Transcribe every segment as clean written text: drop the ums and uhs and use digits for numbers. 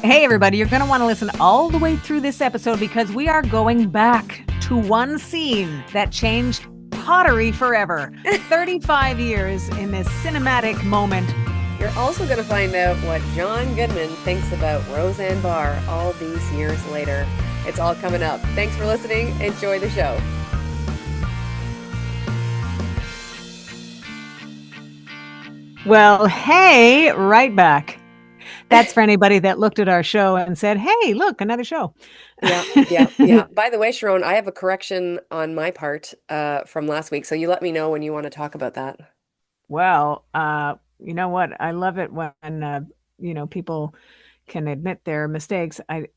Hey, everybody, you're going to want to listen all the way through this episode because we are going back to one scene that changed pottery forever. 35 years in this cinematic moment. You're also going to find out what John Goodman thinks about Roseanne Barr all these years later. It's all coming up. Thanks for listening. Enjoy the show. Well, hey, right back. That's for anybody that looked at our show and said, hey, look, another show. Yeah. By the way, Sharon, I have a correction on my part from last week. So you let me know when you want to talk about that. Well, you know what? I love it when, people can admit their mistakes. I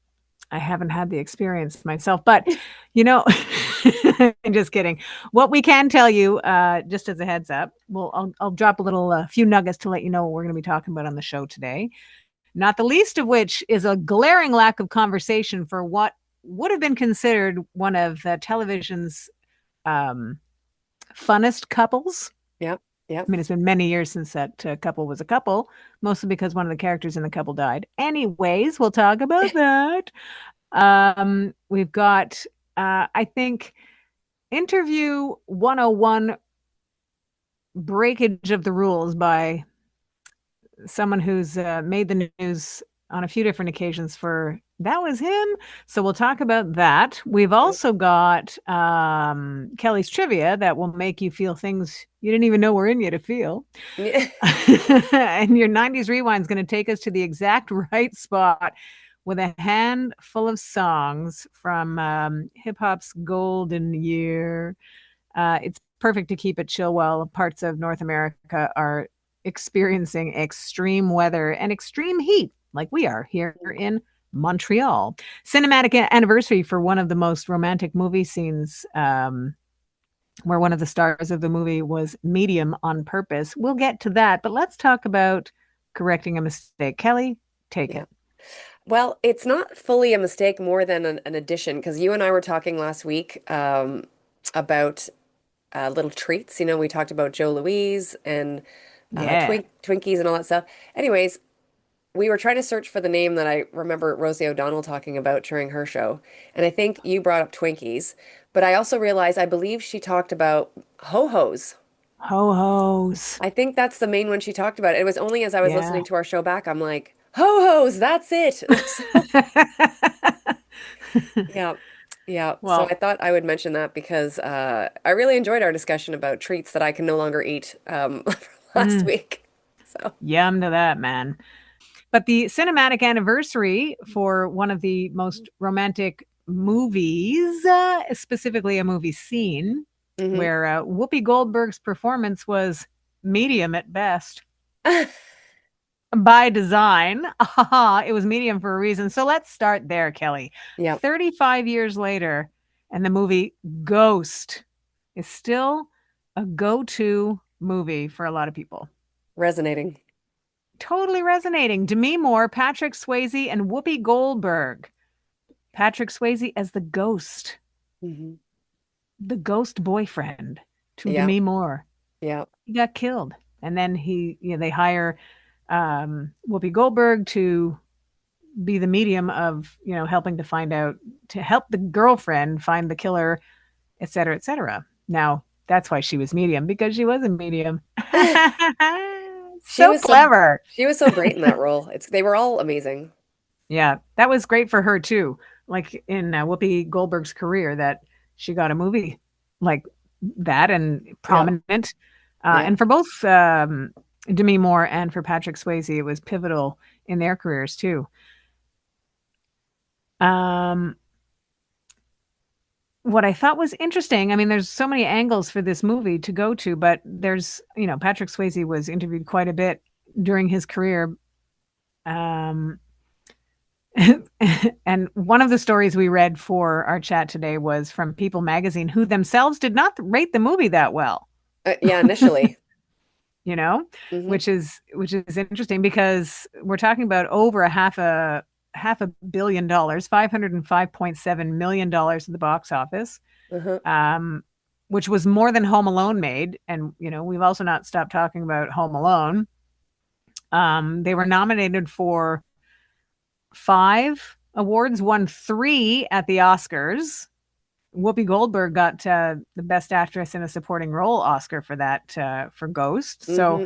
haven't had the experience myself, but I'm just kidding. What we can tell you, just as a heads up, I'll drop a little few nuggets to let you know what we're going to be talking about on the show today. Not the least of which is a glaring lack of conversation for what would have been considered one of television's funnest couples. Yep. I mean, it's been many years since that couple was a couple, mostly because one of the characters in the couple died. Anyways, we'll talk about that. We've got, I think, interview 101 breakage of the rules by someone who's made the news on a few different occasions for that was him. So we'll talk about that. We've also got Kelly's trivia that will make you feel things you didn't even know were in you to feel. And your 90s rewind is going to take us to the exact right spot with a handful of songs from hip hop's golden year. It's perfect to keep it chill while parts of North America are experiencing extreme weather and extreme heat like we are here in Montreal. Cinematic anniversary for one of the most romantic movie scenes, where one of the stars of the movie was medium on purpose. We'll get to that, but let's talk about correcting a mistake. Kelly, take it. Well, it's not fully a mistake more than an addition, because you and I were talking last week about little treats. We talked about Joe Louise and Yeah. Twinkies and all that stuff. Anyways, we were trying to search for the name that I remember Rosie O'Donnell talking about during her show. And I think you brought up Twinkies, but I also realized I believe she talked about ho-hos. Ho-hos. I think that's the main one she talked about. It was only as I was Yeah. listening to our show back, I'm like, ho-hos, that's it. Yeah. Yeah. So I Well, thought I would mention that because I really enjoyed our discussion about treats that I can no longer eat last mm, week. So, yum to that, man. But the cinematic anniversary for one of the most romantic movies, specifically a movie scene, hmm where Whoopi Goldberg's performance was medium at best by design. It was medium for a reason. So let's start there, Kelly. Yeah. 35 years later, and the movie Ghost is still a go to movie for a lot of people. Resonating. Totally resonating. Demi Moore, Patrick Swayze, and Whoopi Goldberg. Patrick Swayze as hmm the ghost boyfriend to Yeah. Demi Moore. Yeah. He got killed, and then they hire Whoopi Goldberg to be the medium of helping to find out to help the girlfriend find the killer, et cetera, et cetera. Now that's why she was medium because she was a medium. She So was so clever. she was so great in that role. They were all amazing. Yeah, that was great for her too. Like in Whoopi Goldberg's career, that she got a movie like that and Yeah. prominent. Yeah. And for both Demi Moore and for Patrick Swayze, it was pivotal in their careers too. Um, what I thought was interesting, I mean, there's so many angles for this movie to go to, but Patrick Swayze was interviewed quite a bit during his career. Um, And one of the stories we read for our chat today was from People magazine, who themselves did not rate the movie that well, Yeah, initially. you know, hmm which is interesting because we're talking about over $500 million, $505.7 million at the box office, uh um, which was more than Home Alone made. And we've also not stopped talking about Home Alone. They were nominated for 5 awards, won 3 at the Oscars. Whoopi Goldberg got the Best Actress in a Supporting Role Oscar for that for Ghost. So Hmm.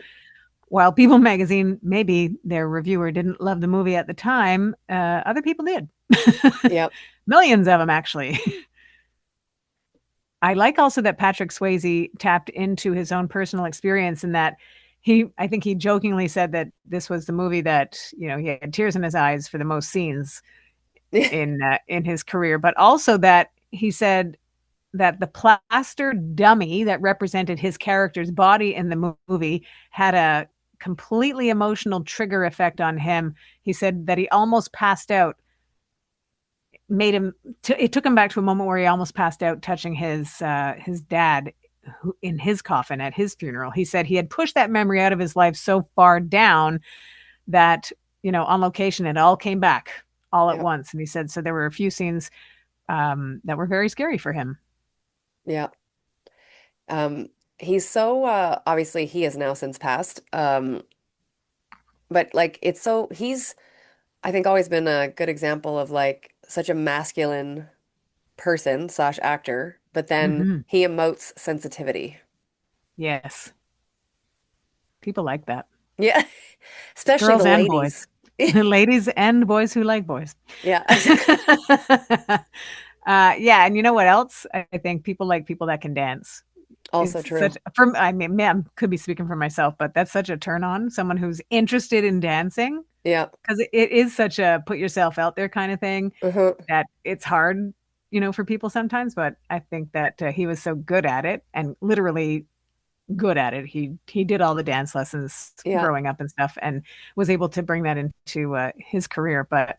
while People Magazine, maybe their reviewer didn't love the movie at the time, other people did. Yep. Millions of them, actually. I like also that Patrick Swayze tapped into his own personal experience in that I think he jokingly said that this was the movie that, he had tears in his eyes for the most scenes in his career, but also that he said that the plaster dummy that represented his character's body in the movie had a completely emotional trigger effect on him. He said that he almost passed out, it took him back to a moment where he almost passed out touching his dad in his coffin at his funeral. He said he had pushed that memory out of his life so far down that, on location, it all came back all at Yep. once. And he said, so there were a few scenes that were very scary for him. Yeah. Um, he's so obviously he has now since passed. But like it's so he's I think always been a good example of like such a masculine person slash actor, but then Hmm. he emotes sensitivity. Yes. People like that. Yeah. Especially the Girls and boys. ladies. Ladies and boys who like boys. Yeah, exactly. Yeah, and you know what else? I think people like people that can dance. Also It's such true. I mean, man, could be speaking for myself, but that's such a turn on. Someone who's interested in dancing, Yeah. because it is such a put yourself out there kind of thing Uh-huh. that it's hard, for people sometimes. But I think that he was so good at it, and literally good at it. He did all the dance lessons Yeah. growing up and stuff, and was able to bring that into his career. But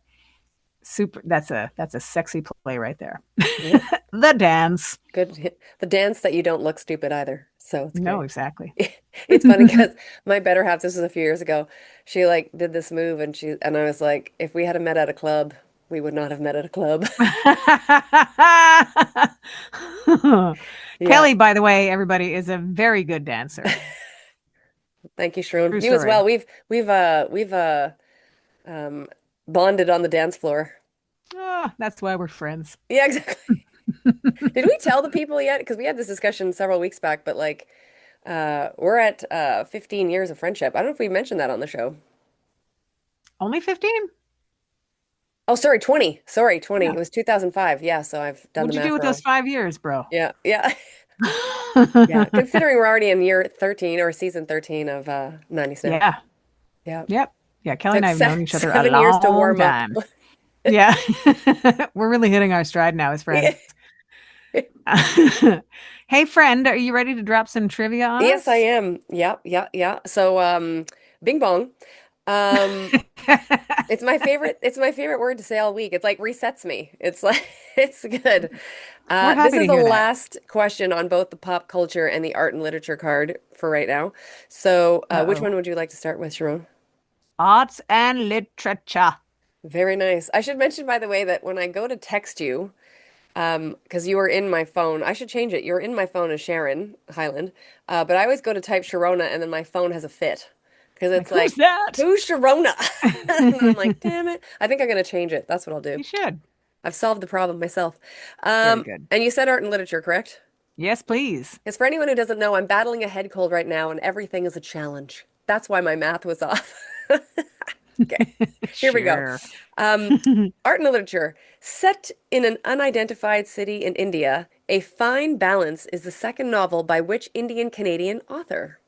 super, that's a sexy play right there. Yeah. The dance. Good. The dance that you don't look stupid either. So it's No, great. exactly. It's funny because my better half, this was a few years ago, she like did this move and I was like, if we had met at a club, we would not have met at a club. Yeah. Kelly, by the way, everybody is a very good dancer. Thank you, Shroon. True You as well. story. We've um bonded on the dance floor. Oh, that's why we're friends. Yeah, exactly. Did we tell the people yet? Because we had this discussion several weeks back, but like we're at 15 years of friendship. I don't know if we mentioned that on the show. Only 15? Oh, sorry, 20. Sorry, 20. Yeah. It was 2005. Yeah, so I've done the What'd you do math with those wrong. 5 years, bro? Yeah, yeah. Yeah, considering we're already in year 13 or season 13 of 90's now. Yeah. Yeah. Yep. Yeah. Kelly and Took I have se known each other a 7 years to long warm up. time. Yeah. We're really hitting our stride now as Yeah. friends. Hey, friend, are you ready to drop some trivia on Yes, I us? am. Yeah, yeah, yeah. So, Bing Bong. Um, it's my favorite word to say all week. It's like resets me. It's like it's good. We're This happy is to the hear that. last question on both the pop culture and the art and literature card for right now. So, which Uh-oh. one would you like to start with, Sharon? Arts and literature. Very nice. I should mention, by the way, that when I go to text you, because you are in my phone, I should change it. You're in my phone as Sharon Highland, but I always go to type Sharona and then my phone has a fit because Like, it's who's like, that? who's Sharona? And I'm like, damn it. I think I'm gonna change it. That's what I'll do. You should. I've solved the problem myself. Very good. And you said art and literature, correct? Yes, please. Because for anyone who doesn't know, I'm battling a head cold right now and everything is a challenge. That's why my math was off. Okay, here we go. Sure. Um, Art and literature. Set in an unidentified city in India, A Fine Balance is the second novel by which Indian Canadian author?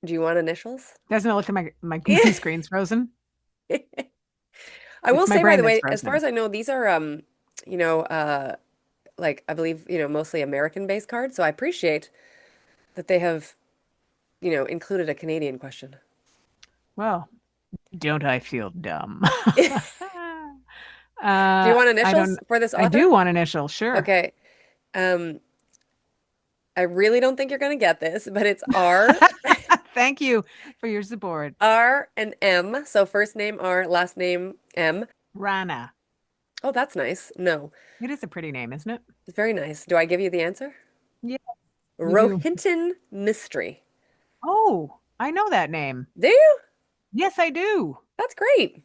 Do you want initials? Doesn't it look like my, Yeah. my screen's frozen? I will It's my say, by brain the that's way, as far frozen. as I know, these are you know, like I believe, mostly American-based cards. So I appreciate that they have, included a Canadian question. Well, don't I feel dumb? Do you want I initials don't. for this I do author? want initials, sure. Okay. Um, I really don't think you're going to get this, but it's R, Thank you for your support. R and M. So first name R, last name M. Rana. Oh, that's nice. No, It is a pretty name, isn't it? it's very nice. Do I give you the answer? Yeah, you do. Rohinton Mystery. Oh. I know that name. Do you? Yes, I do. That's great.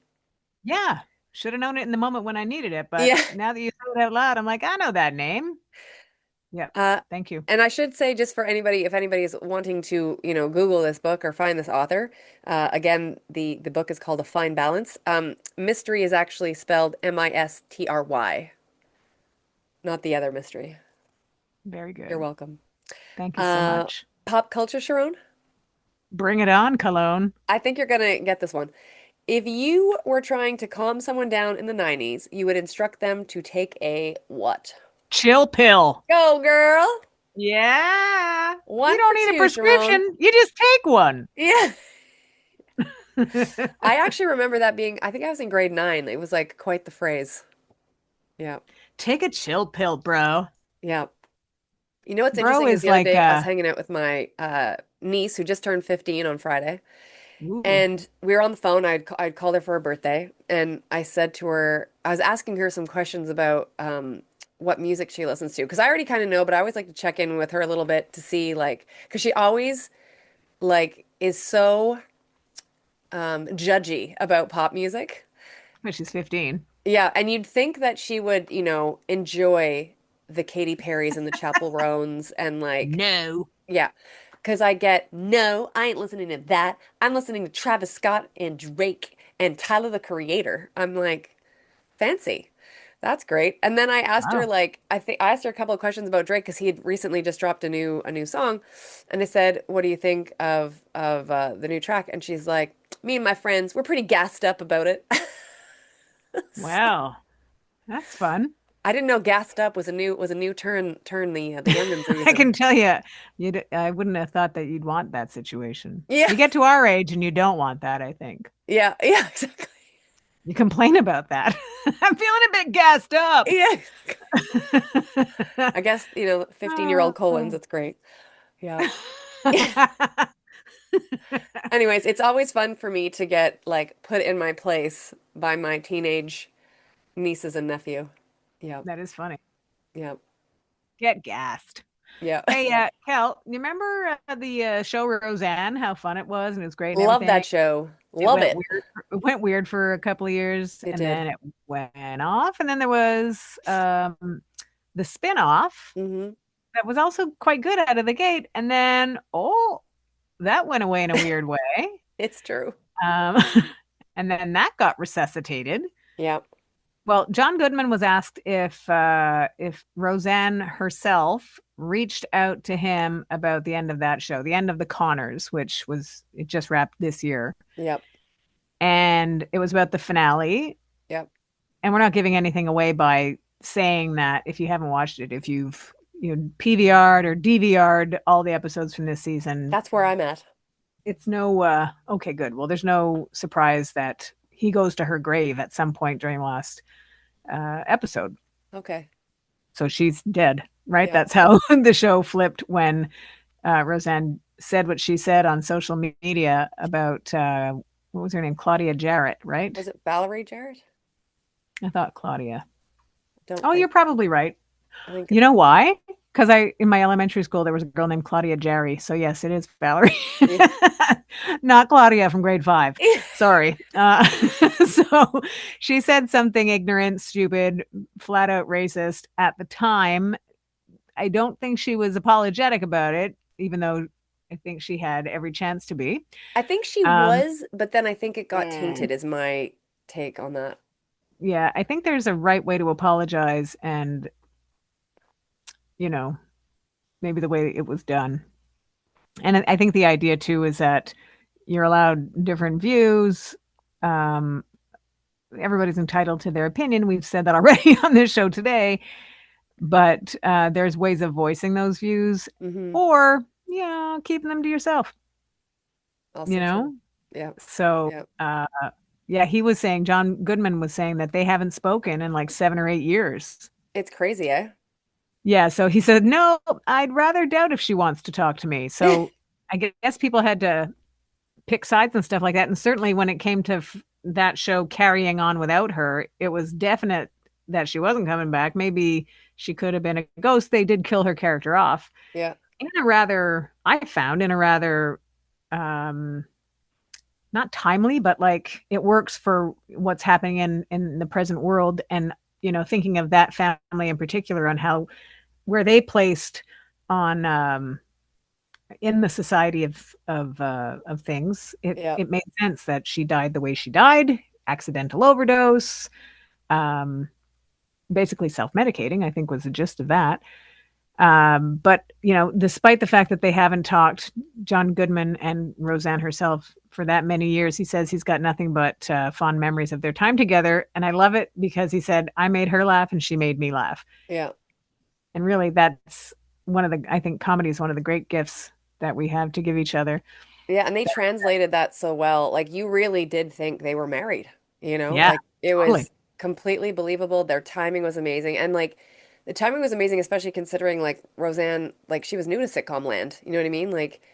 Yeah. Should have known it in the moment when I needed it, but Yeah. now that you said it out loud, I'm like, I know that name. Yep. Uh, Thank you. and I should say, just for anybody, if anybody is wanting to, Google this book or find this author, again, the book is called A Fine Balance. Mystery is actually spelled Mistry, not the other mystery. Very You're good. welcome. Thank you so Uh, much. Pop culture, Sharon? Bring it on, Cologne. I think you're gonna get this one. If you were trying to calm someone down in the 90s, you would instruct them to take a what? Chill pill. Go, girl! Yeah. You One for don't need a two, Sharon. prescription. You just take one. Yeah. I actually remember that being, I think I was in grade 9. It was like quite the phrase. Yeah. Take a chill pill, bro. Yeah. You know what's Bro interesting is is the other like day I was hanging out with my niece who just turned 15 on Friday. ooh, And we were on the phone. I'd called her for her birthday, and I said to her, I was asking her some questions about what music she listens to, because I already kind of know, but I always like to check in with her a little bit to see like, because she always like is so judgy about pop music. but she's 15. Yeah, and you'd think that she would, enjoy the Katy Perrys and the Chapel Roans and like, No. yeah, because I get, no, I ain't listening to that. I'm listening to Travis Scott and Drake and Tyler the Creator. I'm like, fancy. That's great. And then I asked her Wow. like I think I asked her a couple of questions about Drake because he had recently just dropped a new song, and I said, "What do you think of the new track?" And she's like, "Me and my friends, we're pretty gassed up about it." Well, that's fun. I didn't know gassed up was a new turn the youngins are I using. can tell you, I wouldn't have thought that you'd want that situation. Yeah, You get to our age and you don't want that, I think. yeah, yeah, exactly. You complain about that. I'm feeling a bit gassed up. Yeah. I guess, 15-year-old Colons, Oh. it's great. Yeah. Anyways, it's always fun for me to get like put in my place by my teenage nieces and nephew. Yep. That is funny. Yep. Get gassed. Yeah. Hey, Kel, you remember the show Roseanne? How fun it was and it was great and Love everything. that show. It Love went it. weird. It went weird for a couple of years, It and did. then it went off. And then there was the spin-off Hmm. that was also quite good out of the gate. And then, oh, that went away in a weird way. It's true. Um, and then that got resuscitated. Yep. Well, John Goodman was asked if Roseanne herself reached out to him about the end of that show, the end of the Connors, which was it just wrapped this year, Yep. and it was about the finale. Yep. And we're not giving anything away by saying that if you haven't watched it, if you've PVR'd or DVR'd all the episodes from this season, That's where I'm at. it's no okay, good. Well, there's no surprise that he goes to her grave at some point during the last episode. Okay. So she's dead, right? Yeah. That's how the show flipped when Roseanne said what she said on social media about what was her name? Claudia Jarrett, right? Was it Valerie Jarrett? I thought Claudia. Don't Oh, you're think. probably right. I think You know why? Because in my elementary school there was a girl named Claudia Jarry. So yes, it is Valerie, yeah. not Claudia from grade 5. Sorry. So she said something ignorant, stupid, flat out racist at the time. I don't think she was apologetic about it, even though I think she had every chance to be. I think she Um, was, but then I think it got Mm. tainted, is my take on that. yeah, I think there's a right way to apologize, and you know, maybe the way it was done. And I think the idea too is that you're allowed different views. Um, everybody's entitled to their opinion. We've said that already on this show today, but there's ways of voicing those views, Hmm. or keeping them to yourself. You Also true. know, Yeah. so Yeah. yeah, he was saying John Goodman was saying that they haven't spoken in like 7 or 8 years. It's crazy, eh? Yeah, so he said, no, I'd rather doubt if she wants to talk to me. So I guess people had to pick sides and stuff like that. And certainly when it came to that show carrying on without her, it was definite that she wasn't coming back. Maybe she could have been a ghost. They did kill her character off Yeah. in a rather, I found in a rather um not timely, but like it works for what's happening in the present world. And thinking of that family in particular, on how where they placed on in the society of things, it Yeah. it made sense that she died the way she died, accidental overdose, um basically self-medicating, I think was the gist of that. But despite the fact that they haven't talked, John Goodman and Roseanne herself, for that many years, he says he's got nothing but fond memories of their time together. And I love it because he said, I made her laugh and she made me laugh. Yeah. And really, that's I think comedy is one of the great gifts that we have to give each other. Yeah, and they translated that so well. Like you really did think they were married, Yeah, Like it totally. was completely believable. Their timing was amazing. And like the timing was amazing, especially considering like Roseanne, like she was new to sitcom land. You know what I mean?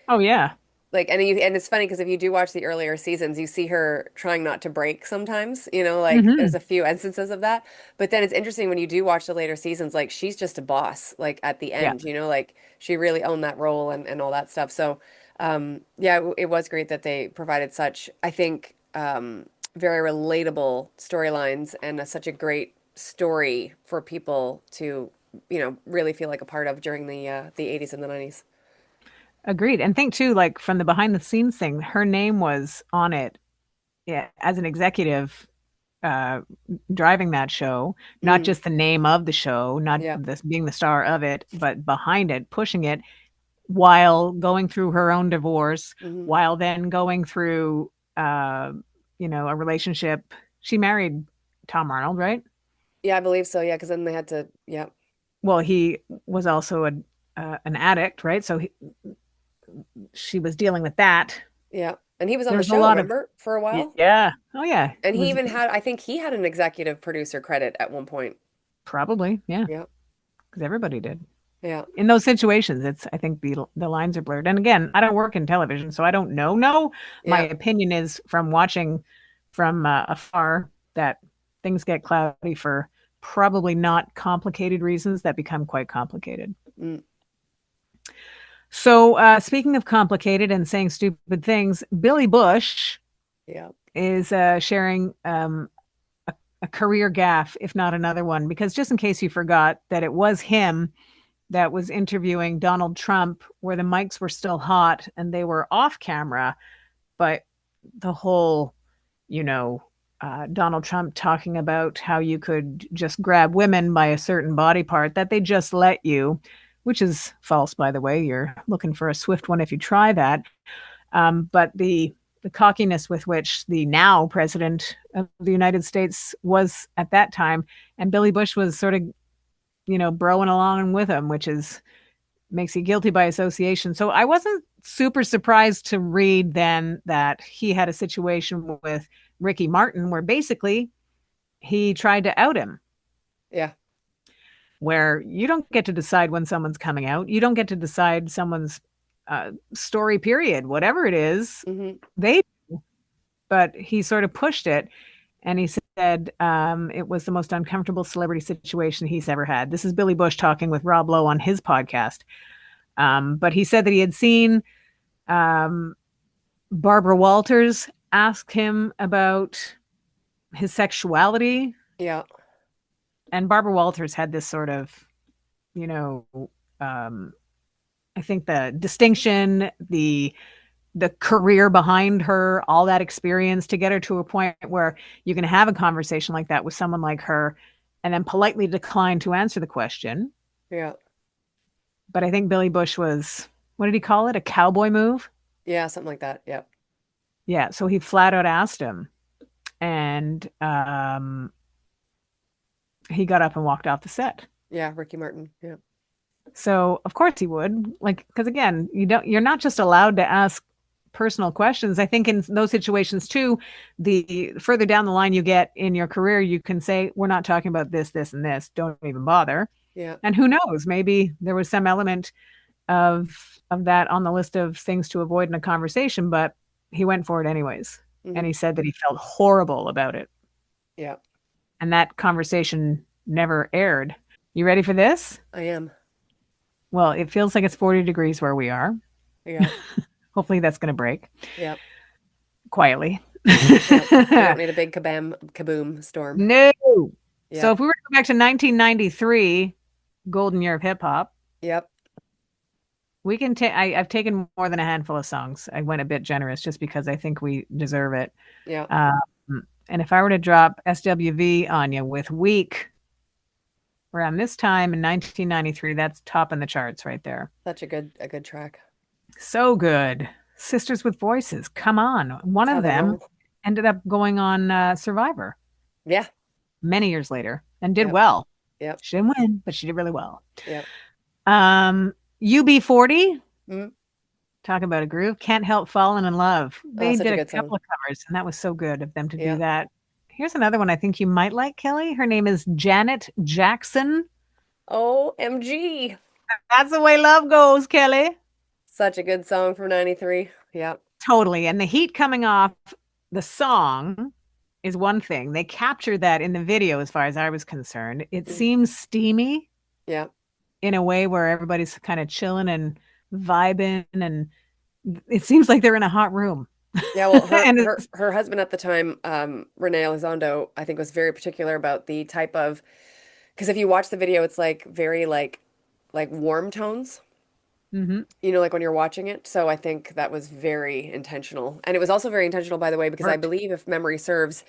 Oh, yeah. And it's funny because if you do watch the earlier seasons, you see her trying not to break sometimes, like there's Hmm. a few instances of that. But then it's interesting when you do watch the later seasons, like she's just a boss, like at the Yeah. end, like she really owned that role and all that stuff. So yeah, it was great that they provided such, I think, very relatable storylines and such a great story for people to, really feel like a part of during the 80s and the 90s. Agreed. And think too, like from the behind the scenes thing, her name was on it, yeah, as an executive uh, driving that show, not Mm, just the name of the show, not yeah. this being the star of it, but behind it, pushing it while going through her own divorce, Hmm. while then going through, a relationship. She married Tom Arnold, right? Yeah, I believe so. Yeah, because then they had to, yeah, Well, he was also an addict, right? So she was dealing with that. yeah. And he was on the There's a show, lot of, remember, for a while? yeah, oh yeah, And it he was even had, I think he had an executive producer credit at one point. probably, yeah, Yeah, because everybody did. yeah, In those situations, it's I think the lines are blurred. And again, I don't work in television, so I don't know. No, my yeah. opinion is from watching from afar that things get cloudy for probably not complicated reasons that become quite complicated. Mm, So, speaking of complicated and saying stupid things, Billy Bush yeah, is sharing a career gaffe, if not another one, because just in case you forgot that it was him that was interviewing Donald Trump, where the mics were still hot and they were off camera, but the whole, you know, Donald Trump talking about how you could just grab women by a certain body part, that they just let you, which is false, by the way. You're looking for a swift one if you try that. But the cockiness with which the now president of the United States was at that time, and Billy Bush was sort of, broing along with him, which is makes you guilty by association. So I wasn't super surprised to read then that he had a situation with Ricky Martin where basically he tried to out him, yeah. where you don't get to decide when someone's coming out. You don't get to decide someone's story, period, whatever it is. Hmm. They, but he sort of pushed it. And he said it was the most uncomfortable celebrity situation he's ever had. This is Billy Bush talking with Rob Lowe on his podcast. But he said that he had seen um, Barbara Walters asked him about his sexuality, Yeah. and Barbara Walters had this sort of, you know, um, I think the distinction, the career behind her, all that experience to get her to a point where you can have a conversation like that with someone like her, and then politely decline to answer the question. Yeah. But I think Billy Bush was, what did he call it? A cowboy move? Yeah, something like that. Yeah. Yeah. So he flat out asked him, and he got up and walked off the set. Yeah, Ricky Martin. Yeah. So of course he would, like, because again, you're not just allowed to ask personal questions. I think in those situations too, the further down the line you get in your career, you can say, we're not talking about this, this, and this. Don't even bother. Yeah. And who knows, maybe there was some element of that on the list of things to avoid in a conversation, but he went for it anyways. And Hmm. he said that he felt horrible about it. Yeah. And that conversation never aired. You ready for this? I am. Well, it feels like it's 40 degrees where we are. Yeah. Hopefully that's going to break Yep. quietly. Yep. We don't need a big kabam kaboom storm. No. So Yep. if we were to go back to 1993, golden year of hip hop, Yep. we can take. I've taken more than a handful of songs. I went a bit generous just because I think we deserve it. Yep. Um, and if I were to drop SWV on you with Weak around this time in 1993, that's top in the charts right there. Such a good track. So good. Sisters with Voices. Come on. One That's how of they them roll. ended up going on Survivor Yeah. many years later and did Yep. well. Yep. She didn't win, but she did really well. Yep. UB40, Mm. talk about a groove. Can't Help Falling in Love. Oh, They such did a a good song. couple of covers, and that was so good of them to do Yeah. that. Here's another one I think you might like, Kelly. Her name is Janet Jackson. OMG. That's the way love goes, Kelly. Such a good song from 93. Yep. Totally. And the heat coming off the song is one thing. They captured that in the video, as far as I was concerned. It Mm. seems steamy Yep. in a way where everybody's kind of chilling and vibing, and it seems like they're in a hot room. Yeah, well, And it's, her husband at the time, Renee Elizondo, I think was very particular about the type of, because if you watch the video, it's like very like warm tones, mhm, like when you're watching it. So I think that was very intentional. And it was also very intentional, by the way, because I worked. believe if memory serves,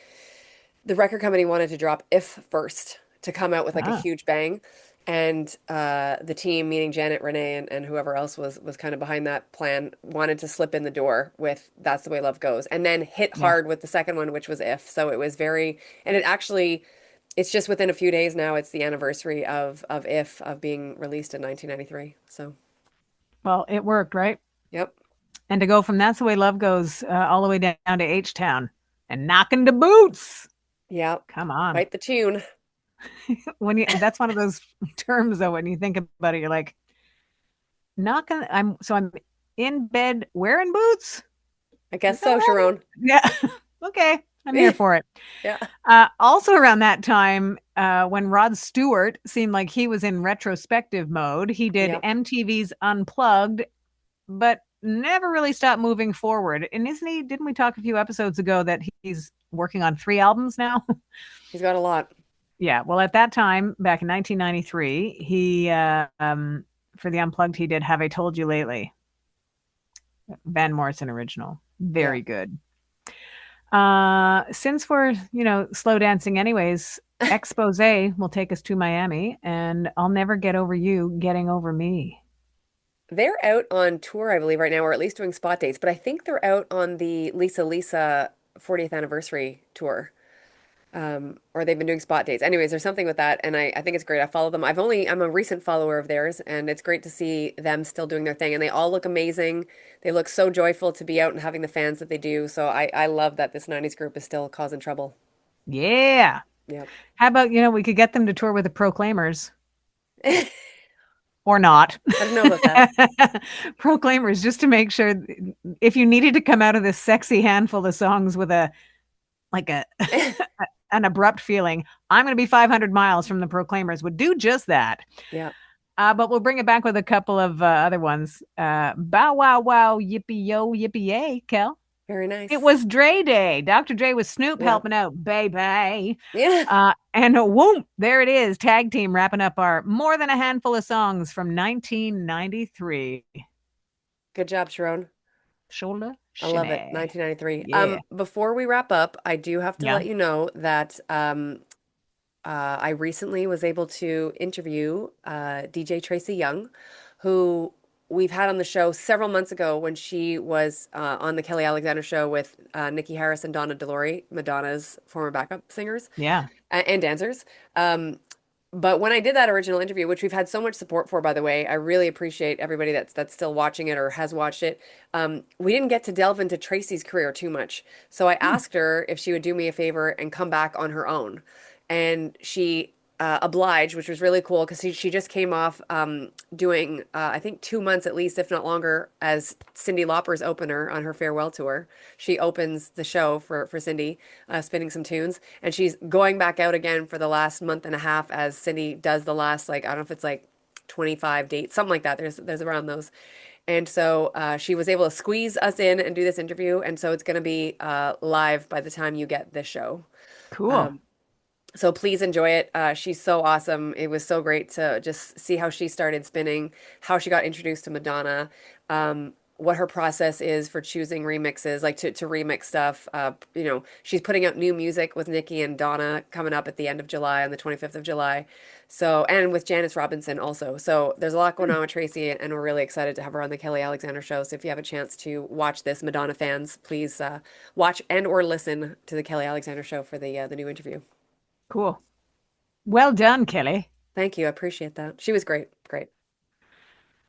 the record company wanted to drop If first to come out with like a Ah, huge bang. And the team, meaning Janet, Renee, and whoever else was kind of behind that plan, wanted to slip in the door with That's the Way Love Goes, and then hit yeah. hard with the second one, which was If. So it was very, and it actually, it's just within a few days now. It's the anniversary of If of being released in 1993. So, Well, it worked, right? yep, And to go from That's the Way Love Goes all the way down to H Town and knocking the boots. yep, Come on. quite the tune. When you that's one of those terms though, when you think about it, you're like, knocking I'm in bed wearing boots? I Is guess that so, right? Sharon. Yeah. Okay. I'm here for it. Yeah, Also around that time, when Rod Stewart seemed like he was in retrospective mode, he did yep. MTV's Unplugged, but never really stopped moving forward. And isn't he? Didn't we talk a few episodes ago that he's working on 3 albums now? He's got a lot. Yeah. Well, at that time, back in 1993, he for the Unplugged, he did Have I Told You Lately? Van Morrison original. Yeah. Very good. Since we're, slow dancing anyways, Expose will take us to Miami, and I'll never get over you getting over me. They're out on tour, I believe, right now, or at least doing spot dates. But I think they're out on the Lisa 40th anniversary tour. Or they've been doing spot dates. Anyways, there's something with that, and I think it's great. I follow them. I'm a recent follower of theirs, and it's great to see them still doing their thing. And they all look amazing. They look so joyful to be out and having the fans that they do. So I love that this 90s group is still causing trouble. Yeah. Yep. How about, we could get them to tour with the Proclaimers I or not. don't know about that. Proclaimers, just to make sure if you needed to come out of this sexy handful of songs with a like a an abrupt feeling, I'm going to be 500 miles from the Proclaimers would do just that. Yeah, But we'll bring it back with a couple of other ones. Bow wow wow, yippee yo, yippee yay, Kel. very It nice. was Dre Day. Dr. Dre with Snoop Yeah. helping out, baby. Yeah. And whoop, there it is. Tag team wrapping up our more than a handful of songs from 1993. Good job, Sharon. Shoulder, I love it. shimmy. 1993. Yeah. Before we wrap up, I do have to Yeah. let you know that I recently was able to interview DJ Tracy Young, who we've had on the show several months ago when she was on the Kelly Alexander show with Nikki Harris and Donna DeLory, Madonna's former backup singers Yeah. and dancers. Um, but when I did that original interview, which we've had so much support for, by the way, I really appreciate everybody that's still watching it or has watched it. We didn't get to delve into Tracy's career too much, so I Hmm. asked her if she would do me a favor and come back on her own, and she obliged, which was really cool because she just came off doing I think 2 months at least, if not longer, as Cyndi Lauper's opener on her farewell tour. She opens the show for Cyndi, spinning some tunes, and she's going back out again for the last month and a half as Cyndi does the last, like, I don't know if it's like 25 dates, something like that. There's around those. And so she was able to squeeze us in and do this interview. And so it's going to be live by the time you get this show. Cool. Um, so please enjoy it. She's so awesome. It was so great to just see how she started spinning, how she got introduced to Madonna, what her process is for choosing remixes, like to remix stuff. She's putting out new music with Nikki and Donna coming up at the end of July on the 25th of July. So, and with Janice Robinson also. So there's a lot going Hmm, on with Tracy, and we're really excited to have her on the Kelly Alexander show. So if you have a chance to watch this, Madonna fans, please watch and or listen to the Kelly Alexander show for the new interview. cool. Well done, Kelly. Thank you. I appreciate that. She was great. Great.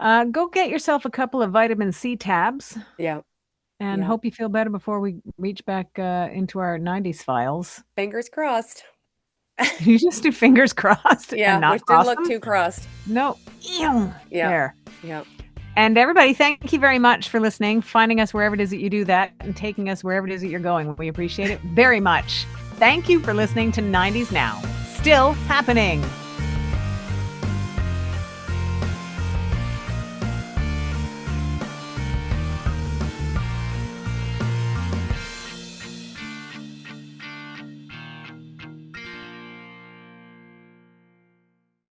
Go get yourself a couple of vitamin C tabs Yeah. and Yeah. hope you feel better before we reach back into our 90s files. Fingers crossed. You just do fingers crossed and Yeah, not which didn't cross look them? too crossed. No. Ew. Yeah. There. Yeah. And everybody, thank you very much for listening, finding us wherever it is that you do that, and taking us wherever it is that you're going. We appreciate it very much. Thank you for listening to 90s Now. Still happening.